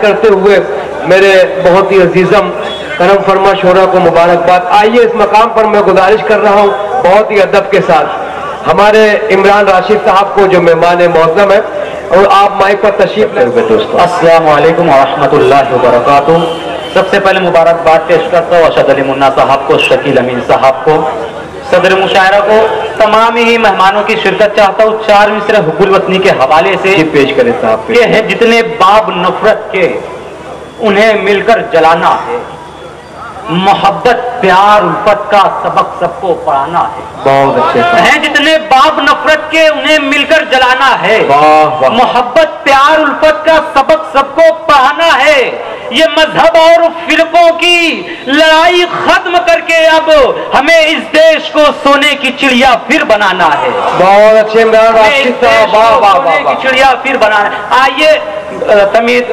करते हुए मेरे बहुत ही अजीजम करम फरमा शोरा को मुबारकबाद। आइए इस मकाम पर मैं गुजारिश कर रहा हूँ बहुत ही अदब के साथ हमारे इमरान राशिद साहब को जो मेहमान मोअज़्ज़म है, और आप माइक पर तशरीफ ले हुए दोस्तों। अस्सलाम वालेकुम व रहमतुल्लाहि व बरकातुहू। सबसे पहले मुबारकबाद पेश करता हूँ अशद अली मुन्ना साहब को, शकील अमीन साहब को, सदर मुशायरा को, तमाम ही मेहमानों की शिरकत चाहता हूँ। 4 मिसरे हुब्बुल वतनी के हवाले से पेश करें साहब। ये है, जितने बाब नफरत के उन्हें मिलकर जलाना है, मोहब्बत प्यार उल्फत का सबक सबको पढ़ाना है। बहुत अच्छे हैं जितने बाब नफरत के उन्हें मिलकर जलाना है, मोहब्बत प्यार उल्फत का सबक सबको पढ़ाना है। ये मजहब और फिरकों की लड़ाई खत्म करके अब हमें इस देश को सोने की चिड़िया फिर बनाना है। बहुत अच्छे इमरान राशिद साहब, चिड़िया फिर बनाना। आइए तमीज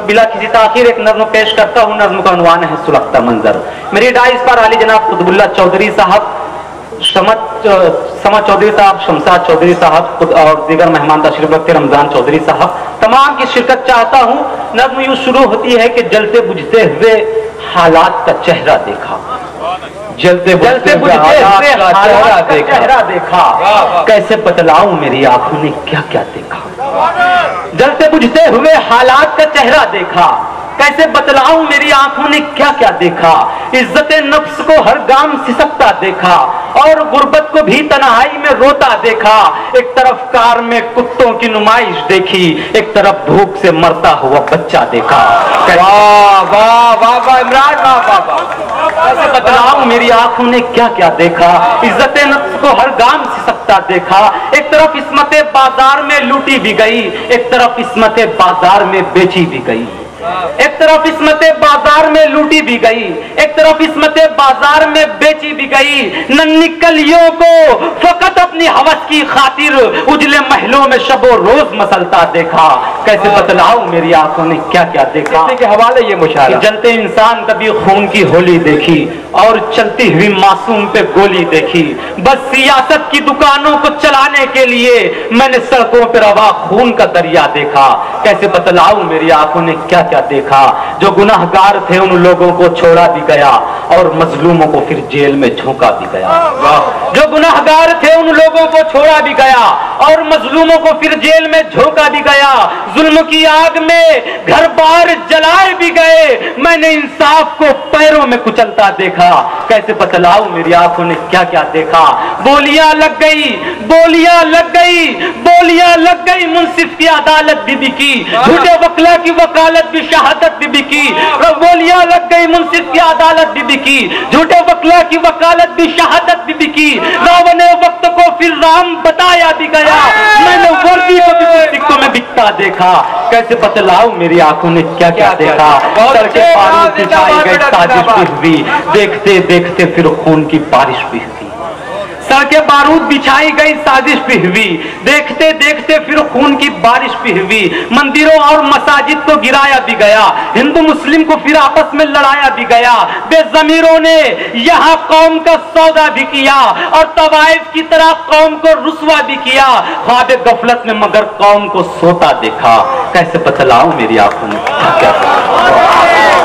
बिला किसी ताखिर एक नज्म पेश करता हूँ। नज्म का उन्वान है सुलगता मंजर। मेरी डाइस पर आली जनाब कुतुबुल्लाह चौधरी साहब, समद चौधरी साहब, शमशाद चौधरी साहब और दीगर मेहमान तशरीफ रखते रमजान चौधरी साहब, तमाम की शिरकत चाहता हूँ। नज्म यूं शुरू होती है कि जलते बुझते हुए हालात का चेहरा देखा, जलते बुझते हुए हालात का चेहरा देखा, कैसे बतलाऊं मेरी आंखों ने क्या क्या देखा। जलते बुझते हुए हालात का चेहरा देखा, कैसे बतलाऊं मेरी आंखों ने क्या क्या देखा। इज्जत नफ्स को हर गाम सिसकता देखा और गुर्बत को भी तन्हाई में रोता देखा। एक तरफ कार में कुत्तों की नुमाइश देखी, एक तरफ भूख से मरता हुआ बच्चा देखा। वाह वाह वाह वाह इमरान, वाह वाह वाह। कैसे बतलाऊं मेरी आंखों ने क्या क्या देखा। इज्जत नफ्स को हर गाम सिसकता देखा। एक तरफ इस्मत बाजार में लूटी भी गई, एक तरफ इस्मत बाजार में बेची भी गई। एक तरफ इस्मत बाजार में लूटी भी गई, एक तरफ इस्मत बाजार में बेची भी गई। नन्ही कलियों को फकत अपनी हवस की खातिर उजले महलों में शबो रोज मसलता देखा। कैसे बतलाऊं मेरी आंखों ने क्या क्या देखा। के हवाले ये मुशायरा। जलते इंसान कभी खून की होली देखी और चलती हुई मासूम पे गोली देखी। बस सियासत की दुकानों को चलाने के लिए मैंने सड़कों पर रवा खून का दरिया देखा। कैसे बतलाऊं मेरी आंखों ने क्या क्या देखा। जो गुनाहगार थे उन लोगों को छोड़ा भी गया और मजलूमों को फिर जेल में झोंका भी गया। जो गुनाहगार थे उन लोगों को छोड़ा भी गया और मजलूमों को फिर जेल में झोंका भी गया। जुल्म की आग में घर बार जलाए भी गए, मैंने इंसाफ को पैरों में कुचलता देखा। कैसे बतलाऊं मेरी आंखों ने क्या क्या देखा। बोलियां लग गई, बोलियां लग गई, बोलियां लग गई मुंसिफ की अदालत भी बिकी, झूठे वकला की वकालत भी शहादत भी बिकी। बोलियां लग गई मुंसिफ की अदालत भी बिकी, झूठे वकला की वकालत भी शहादत भी बिकी। रावने वक्त को फिर राम बताया भी गया, मैंने वर्दी को भी सिक्कों में बिकता देखा। कैसे बतलाऊं मेरी आंखों ने क्या क्या देखा। सड़के बारूद बिछाई गई साजिश भी हुई, देखते देखते फिर खून की बारिश भी हुई। सड़के बारूद बिछाई गई साजिश भी हुई, देखते देखते फिर खून की बारिश भी हुई। मंदिरों और मसाजिद को गिराया भी गया, हिंदू मुस्लिम को फिर आपस में लड़ाया भी गया। बेज़मीरों ने यहाँ कौम का सौदा भी किया और तवाइफ की तरह कौम को रुस्वा भी किया। ख्वाब गफलत में मगर कौम को सोता देखा। कैसे बतलाऊं मेरी आंखों में क्या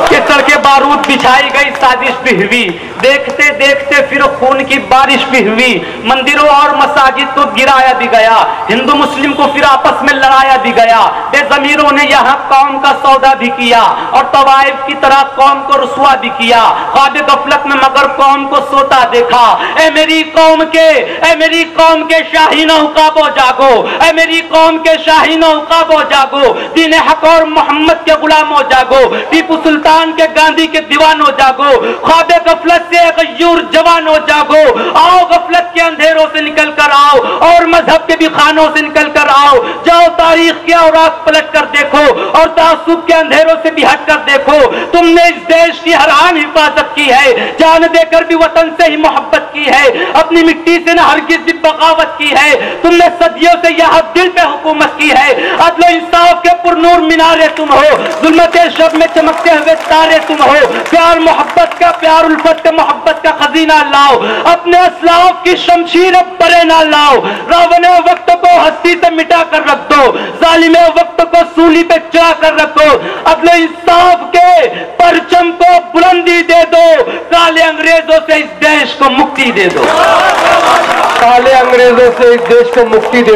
कि सड़के बारूद बिछाई गई साजिश भी हुई, देखते देखते फिर खून की बारिश भी हुई। मंदिरों और मसाजिद को गिराया भी गया, हिंदू मुस्लिम को फिर आपस में लड़ाया भी गया। बेज़मीरों ने यहाँ कौम का सौदा भी किया और तवाइफ की तरह कौम को रुस्वा भी किया। ख्वाब गफलत में मगर कौम को सोता देखा। ए मेरी कौम के, ए मेरी कौम के शाहीनो उकाबो जागो, ए मेरी कौम के शाहीनो उकाबो जागो। दीन हक और मोहम्मद के गुलामो जागो, टीपू सुल्तान के गांधी के दीवानो जागो। ख्वाब गफलत से गयूर जवानो जागो। आओ गफलत के अंधेरों से निकल कर आओ और मजहब के भी खानों से निकल कर आओ। जाओ तारीख के औराक पलट कर देखो और तासुब के अंधेरों से भी हटकर देखो। तुमने इस देश की हर आन हिफाजत की है, जान देकर भी वतन से ही मोहब्बत की है, अपनी मिट्टी से न हरगिज़ भी बगावत की है। तुमने सदियों से यहाँ दिल पे हुकूमत की है। अदल इंसाफ के पुरनूर मीनारे तुम हो, जुल्मते शब में चमकते हुए तारे तुम हो। प्यार मोहब्बत का, प्यार उल्फत का, मोहब्बत का खजीना लाओ, अपने असलाफ की शमशीर परे ना लाओ। रावण वक्त को हस्ती से मिटा कर रख दो, जालिम वक्त को सूली पे चढ़ा कर रखो। अदल इंसाफ के परचम को बुलंदी दे दो, काले अंग्रेजों से इस देश को मुक्ति दे दो। काले अंग्रेजों से इस देश को मुक्ति दे